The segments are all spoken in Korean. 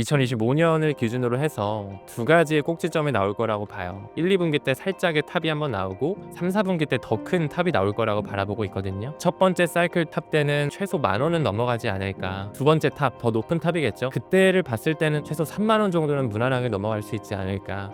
2025년을 기준으로 해서 두 가지의 꼭지점이 나올 거라고 봐요. 1, 2분기 때 살짝의 탑이 한번 나오고 3, 4분기 때 더 큰 탑이 나올 거라고 바라보고 있거든요. 첫 번째 사이클 탑 때는 최소 10,000원은 넘어가지 않을까. 두 번째 탑, 더 높은 탑이겠죠. 그때를 봤을 때는 최소 30,000원 정도는 무난하게 넘어갈 수 있지 않을까.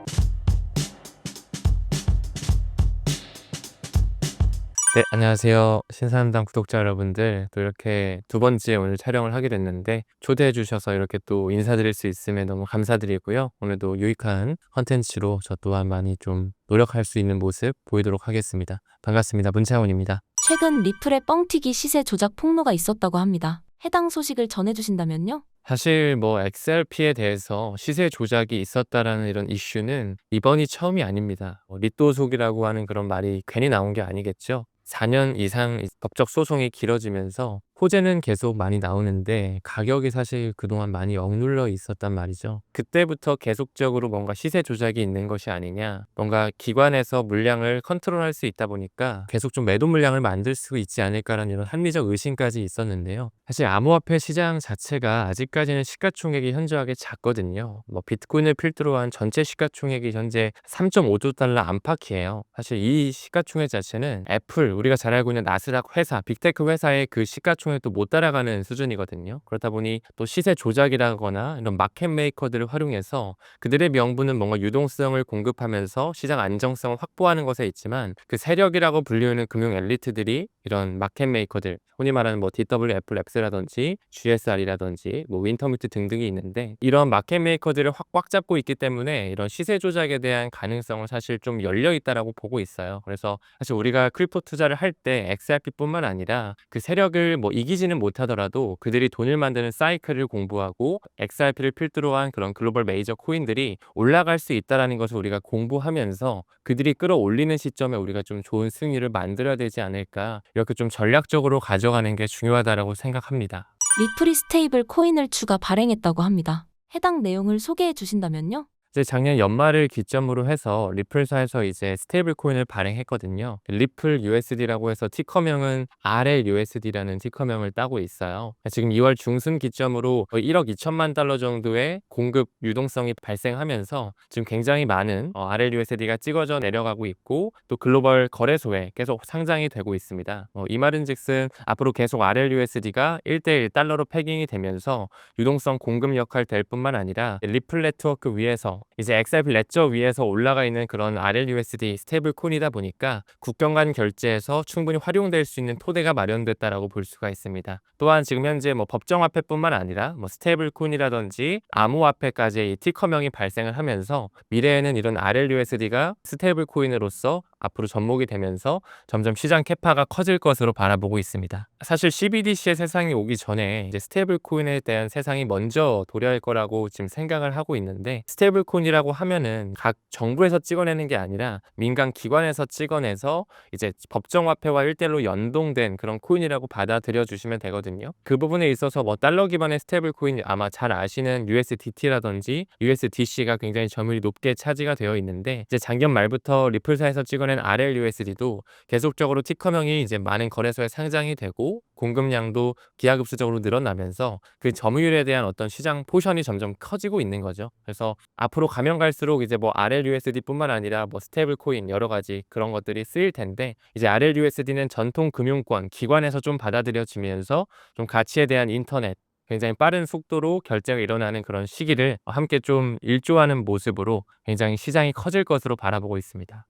네, 안녕하세요. 신사임당 구독자 여러분들. 또 이렇게 두 번째 오늘 촬영을 하게 됐는데 초대해 주셔서 이렇게 또 인사드릴 수 있음에 너무 감사드리고요. 오늘도 유익한 컨텐츠로 저 또한 많이 좀 노력할 수 있는 모습 보이도록 하겠습니다. 반갑습니다. 문채원입니다. 최근 리플의 뻥튀기 시세 조작 폭로가 있었다고 합니다. 해당 소식을 전해주신다면요? 사실 XRP에 대해서 시세 조작이 있었다라는 이런 이슈는 이번이 처음이 아닙니다. 리또속이라고 하는 그런 말이 괜히 나온 게 아니겠죠. 4년 이상 법적 소송이 길어지면서 호재는 계속 많이 나오는데 가격이 사실 그동안 많이 억눌러 있었단 말이죠. 그때부터 계속적으로 뭔가 시세 조작이 있는 것이 아니냐, 뭔가 기관에서 물량을 컨트롤할 수 있다 보니까 계속 좀 매도 물량을 만들 수 있지 않을까라는 이런 합리적 의심까지 있었는데요. 사실 암호화폐 시장 자체가 아직까지는 시가총액이 현저하게 작거든요. 비트코인을 필두로 한 전체 시가총액이 현재 3.5조 달러 안팎이에요. 사실 이 시가총액 자체는 애플, 우리가 잘 알고 있는 나스닥 회사, 빅테크 회사의 그 시가총액도 못 따라가는 수준이거든요. 그렇다 보니 또 시세 조작이라거나 이런 마켓 메이커들을 활용해서 그들의 명분은 뭔가 유동성을 공급하면서 시장 안정성을 확보하는 것에 있지만, 그 세력이라고 불리우는 금융 엘리트들이 이런 마켓 메이커들, 흔히 말하는 DWF 랩스라든지 GSR이라든지 윈터뮤트 등등이 있는데, 이런 마켓 메이커들을 꽉 잡고 있기 때문에 이런 시세 조작에 대한 가능성은 사실 좀 열려 있다라고 보고 있어요. 그래서 사실 우리가 크립토 투자를 할 때 XRP뿐만 아니라 그 세력을 이기지는 못하더라도 그들이 돈을 만드는 사이클을 공부하고 XRP를 필두로 한 그런 글로벌 메이저 코인들이 올라갈 수 있다라는 것을 우리가 공부하면서 그들이 끌어올리는 시점에 우리가 좀 좋은 승리를 만들어야 되지 않을까, 이렇게 좀 전략적으로 가져가는 게 중요하다라고 생각합니다. 리플이 스테이블 코인을 추가 발행했다고 합니다. 해당 내용을 소개해 주신다면요? 이제 작년 연말을 기점으로 해서 리플사에서 이제 스테이블 코인을 발행했거든요. 리플 USD라고 해서 티커명은 RLUSD라는 티커명을 따고 있어요. 지금 2월 중순 기점으로 1억 2천만 달러 정도의 공급 유동성이 발생하면서 지금 굉장히 많은 RLUSD가 찍어져 내려가고 있고, 또 글로벌 거래소에 계속 상장이 되고 있습니다. 이 말인즉슨 앞으로 계속 RLUSD가 1대1 달러로 패깅이 되면서 유동성 공급 역할 될 뿐만 아니라 리플 네트워크 위에서 이제 XRP 레저 위에서 올라가 있는 그런 RLUSD 스테이블 코인이다 보니까 국경 간 결제에서 충분히 활용될 수 있는 토대가 마련됐다라고 볼 수가 있습니다. 또한 지금 현재 법정화폐뿐만 아니라 스테이블 코인이라든지 암호화폐까지 이 티커명이 발생을 하면서 미래에는 이런 RLUSD가 스테이블 코인으로서 앞으로 접목이 되면서 점점 시장 캐파가 커질 것으로 바라보고 있습니다. 사실 CBDC의 세상이 오기 전에 이제 스테이블 코인에 대한 세상이 먼저 도래할 거라고 지금 생각을 하고 있는데, 스테이블 코인이라고 하면은 각 정부에서 찍어내는 게 아니라 민간 기관에서 찍어내서 이제 법정화폐와 1대1로 연동된 그런 코인이라고 받아들여 주시면 되거든요. 그 부분에 있어서 달러 기반의 스테이블 코인, 아마 잘 아시는 USDT라든지 USDC가 굉장히 점유율이 높게 차지가 되어 있는데, 이제 작년 말부터 리플사에서 찍어낸 RLUSD도 계속적으로 티커명이 이제 많은 거래소에 상장이 되고 공급량도 기하급수적으로 늘어나면서 그 점유율에 대한 어떤 시장 포션이 점점 커지고 있는 거죠. 그래서 앞으로 가면 갈수록 이제 RLUSD뿐만 아니라 스테이블 코인 여러 가지 그런 것들이 쓰일 텐데, 이제 RLUSD는 전통 금융권 기관에서 좀 받아들여지면서 좀 가치에 대한 인터넷, 굉장히 빠른 속도로 결제가 일어나는 그런 시기를 함께 좀 일조하는 모습으로 굉장히 시장이 커질 것으로 바라보고 있습니다.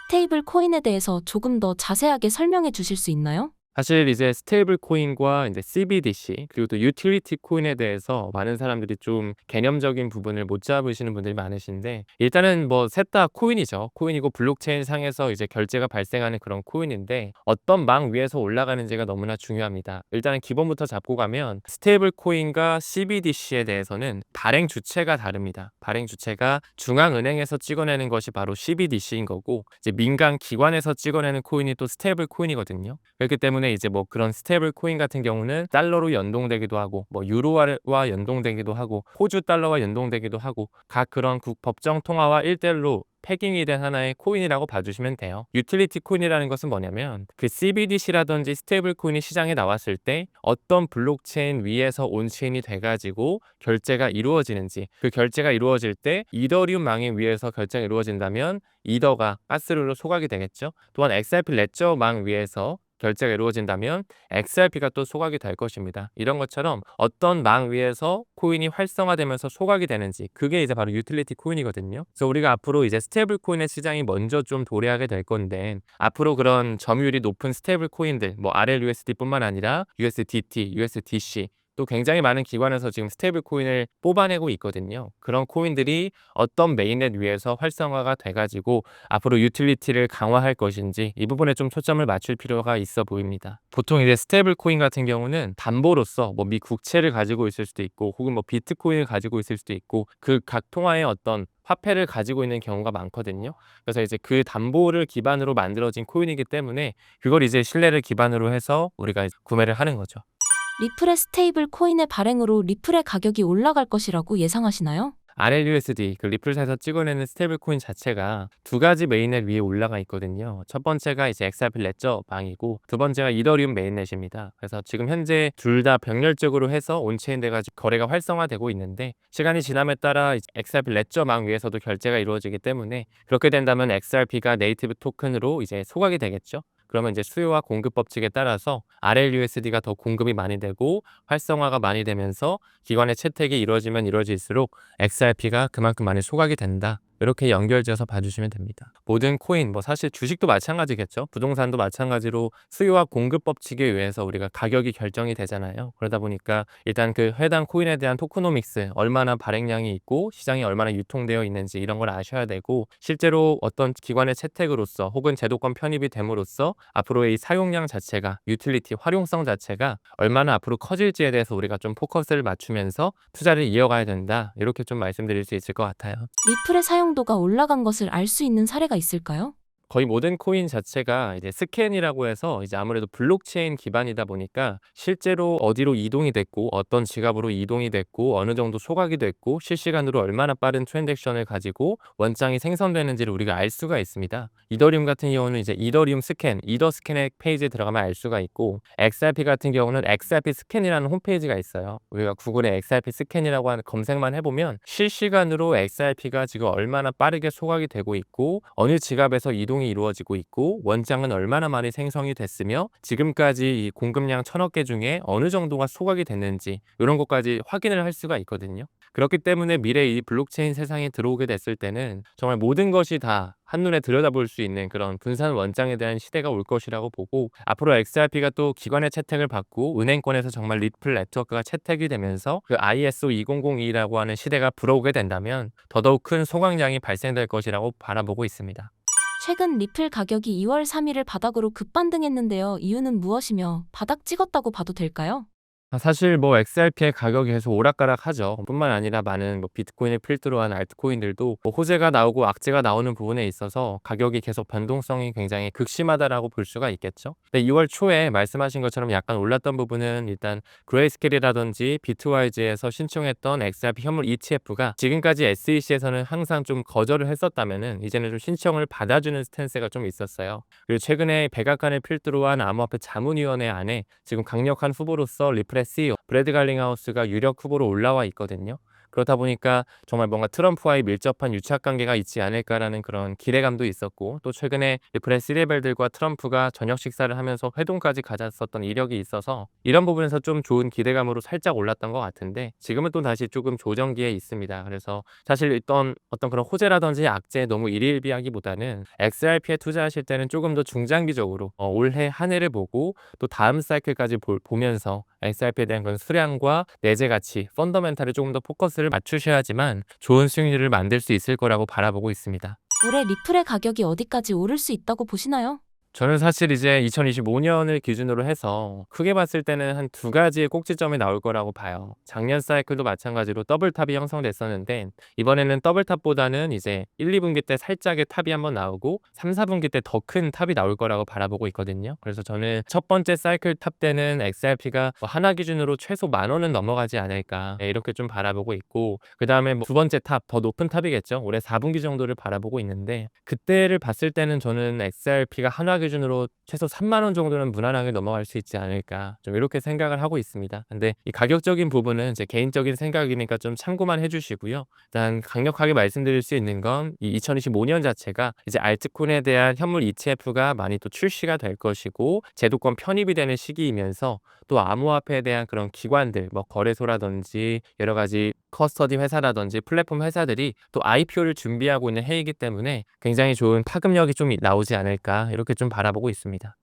스테이블 코인에 대해서 조금 더 자세하게 설명해 주실 수 있나요? 사실 이제 스테이블 코인과 이제 CBDC, 그리고 또 유틸리티 코인에 대해서 많은 사람들이 좀 개념적인 부분을 못 잡으시는 분들이 많으신데, 일단은 셋 다 코인이죠. 코인이고 블록체인 상에서 이제 결제가 발생하는 그런 코인인데, 어떤 망 위에서 올라가는지가 너무나 중요합니다. 일단은 기본부터 잡고 가면 스테이블 코인과 CBDC에 대해서는 발행 주체가 다릅니다. 발행 주체가 중앙은행에서 찍어내는 것이 바로 CBDC인 거고, 이제 민간 기관에서 찍어내는 코인이 또 스테이블 코인이거든요. 그렇기 때문에 이제 그런 스테이블 코인 같은 경우는 달러로 연동되기도 하고 유로화와 연동되기도 하고 호주 달러와 연동되기도 하고 각 그런 법정 통화와 1대1로 패깅이 된 하나의 코인이라고 봐주시면 돼요. 유틸리티 코인이라는 것은 뭐냐면 그 CBDC라든지 스테이블 코인이 시장에 나왔을 때 어떤 블록체인 위에서 온체인이 돼가지고 결제가 이루어지는지, 그 결제가 이루어질 때 이더리움 망에 위에서 결제가 이루어진다면 이더가 가스룰로 소각이 되겠죠. 또한 XRP 레저 망 위에서 결제가 이루어진다면 XRP가 또 소각이 될 것입니다. 이런 것처럼 어떤 망 위에서 코인이 활성화되면서 소각이 되는지, 그게 이제 바로 유틸리티 코인이거든요. 그래서 우리가 앞으로 이제 스테이블 코인의 시장이 먼저 좀 도래하게 될 건데, 앞으로 그런 점유율이 높은 스테이블 코인들, 뭐 RLUSD뿐만 아니라 USDT, USDC, 또 굉장히 많은 기관에서 지금 스테이블 코인을 뽑아내고 있거든요. 그런 코인들이 어떤 메인넷 위에서 활성화가 돼가지고 앞으로 유틸리티를 강화할 것인지, 이 부분에 좀 초점을 맞출 필요가 있어 보입니다. 보통 이제 스테이블 코인 같은 경우는 담보로서 뭐 미 국채를 가지고 있을 수도 있고, 혹은 뭐 비트코인을 가지고 있을 수도 있고, 그 각 통화의 어떤 화폐를 가지고 있는 경우가 많거든요. 그래서 이제 그 담보를 기반으로 만들어진 코인이기 때문에 그걸 이제 신뢰를 기반으로 해서 우리가 구매를 하는 거죠. 리플의 스테이블 코인의 발행으로 리플의 가격이 올라갈 것이라고 예상하시나요? RLUSD, 그 리플사에서 찍어내는 스테이블 코인 자체가 두 가지 메인넷 위에 올라가 있거든요. 첫 번째가 이제 XRP 레저 방이고, 두 번째가 이더리움 메인넷입니다. 그래서 지금 현재 둘 다 병렬적으로 해서 온체인 돼가지고 거래가 활성화되고 있는데, 시간이 지남에 따라 이제 XRP 레저 망 위에서도 결제가 이루어지기 때문에, 그렇게 된다면 XRP가 네이티브 토큰으로 이제 소각이 되겠죠. 그러면 이제 수요와 공급 법칙에 따라서 RLUSD가 더 공급이 많이 되고 활성화가 많이 되면서 기관의 채택이 이루어지면 이루어질수록 XRP가 그만큼 많이 소각이 된다. 이렇게 연결지어서 봐주시면 됩니다. 모든 코인, 뭐 사실 주식도 마찬가지겠죠. 부동산도 마찬가지로 수요와 공급 법칙에 의해서 우리가 가격이 결정이 되잖아요. 그러다 보니까 일단 그 해당 코인에 대한 토크노믹스, 얼마나 발행량이 있고 시장에 얼마나 유통되어 있는지 이런 걸 아셔야 되고, 실제로 어떤 기관의 채택으로서 혹은 제도권 편입이 됨으로써 앞으로의 이 사용량 자체가, 유틸리티 활용성 자체가 얼마나 앞으로 커질지에 대해서 우리가 좀 포커스를 맞추면서 투자를 이어가야 된다. 이렇게 좀 말씀드릴 수 있을 것 같아요. 리플의 사용도가 올라간 것을 알 수 있는 사례가 있을까요? 거의 모든 코인 자체가 이제 스캔이라고 해서 이제 아무래도 블록체인 기반이다 보니까 실제로 어디로 이동이 됐고, 어떤 지갑으로 이동이 됐고, 어느 정도 소각이 됐고, 실시간으로 얼마나 빠른 트랜잭션을 가지고 원장이 생성되는지를 우리가 알 수가 있습니다. 이더리움 같은 경우는 이제 이더리움 스캔, 이더 스캔의 페이지에 들어가면 알 수가 있고, XRP 같은 경우는 XRP 스캔이라는 홈페이지가 있어요. 우리가 구글에 XRP 스캔이라고 하는 검색만 해보면 실시간으로 XRP가 지금 얼마나 빠르게 소각이 되고 있고, 어느 지갑에서 이동이 이루어지고 있고, 원장은 얼마나 많이 생성이 됐으며 지금까지 이 공급량 1000억 개 중에 어느 정도가 소각이 됐는지, 이런 것까지 확인을 할 수가 있거든요. 그렇기 때문에 미래 이 블록체인 세상에 들어오게 됐을 때는 정말 모든 것이 다 한눈에 들여다볼 수 있는 그런 분산 원장에 대한 시대가 올 것이라고 보고, 앞으로 XRP가 또 기관의 채택을 받고 은행권에서 정말 리플 네트워크가 채택이 되면서 그 ISO 2002라고 하는 시대가 불어오게 된다면 더더욱 큰 소각량이 발생될 것이라고 바라보고 있습니다. 최근 리플 가격이 2월 3일을 바닥으로 급반등했는데요. 이유는 무엇이며 바닥 찍었다고 봐도 될까요? 사실 뭐 XRP의 가격이 계속 오락가락하죠. 뿐만 아니라 많은 뭐 비트코인을 필두로 한 알트코인들도 뭐 호재가 나오고 악재가 나오는 부분에 있어서 가격이 계속 변동성이 굉장히 극심하다라고 볼 수가 있겠죠. 근데 2월 초에 말씀하신 것처럼 약간 올랐던 부분은 일단 그레이스케일이라든지 비트와이즈에서 신청했던 XRP 현물 ETF가 지금까지 SEC에서는 항상 좀 거절을 했었다면은 이제는 좀 신청을 받아주는 스탠스가 좀 있었어요. 그리고 최근에 백악관을 필두로 한 암호화폐 자문위원회 안에 지금 강력한 후보로서 리플의 CEO 브래드 갈링하우스가 유력 후보로 올라와 있거든요. 그렇다 보니까 정말 뭔가 트럼프와의 밀접한 유착 관계가 있지 않을까라는 그런 기대감도 있었고, 또 최근에 리플의 C레벨들과 트럼프가 저녁 식사를 하면서 회동까지 가졌었던 이력이 있어서 이런 부분에서 좀 좋은 기대감으로 살짝 올랐던 것 같은데, 지금은 또 다시 조금 조정기에 있습니다. 그래서 사실 어떤 그런 호재라든지 악재에 너무 일일비하기보다는 XRP에 투자하실 때는 조금 더 중장기적으로 올해 한 해를 보고 또 다음 사이클까지 보면서 XRP에 대한 그런 수량과 내재 가치, 펀더멘탈에 조금 더 포커스를 맞추셔야지만 좋은 수익률을 만들 수 있을 거라고 바라보고 있습니다. 올해 리플의 가격이 어디까지 오를 수 있다고 보시나요? 저는 사실 이제 2025년을 기준으로 해서 크게 봤을 때는 한 두 가지의 꼭지점이 나올 거라고 봐요. 작년 사이클도 마찬가지로 더블탑이 형성됐었는데 이번에는 더블탑보다는 이제 1-2분기 때 살짝의 탑이 한번 나오고 3-4분기 때 더 큰 탑이 나올 거라고 바라보고 있거든요. 그래서 저는 첫 번째 사이클 탑 때는 XRP가 하나 기준으로 최소 10,000원은 넘어가지 않을까, 네, 이렇게 좀 바라보고 있고, 그다음에 두 번째 탑, 더 높은 탑이겠죠. 올해 4분기 정도를 바라보고 있는데 그때를 봤을 때는 저는 XRP가 한화 기준으로 최소 30,000원 정도는 무난하게 넘어갈 수 있지 않을까, 좀 이렇게 생각을 하고 있습니다. 근데 이 가격적인 부분은 제 개인적인 생각이니까 좀 참고만 해 주시고요. 일단 강력하게 말씀드릴 수 있는 건 이 2025년 자체가 이제 알트코인에 대한 현물 ETF가 많이 또 출시가 될 것이고 제도권 편입이 되는 시기이면서 또 암호화폐에 대한 그런 기관들, 뭐 거래소라든지 여러 가지 커스터디 회사라든지 플랫폼 회사들이 또 IPO를 준비하고 있는 해이기 때문에 굉장히 좋은 파급력이 좀 나오지 않을까, 이렇게 좀 바라보고 있습니다.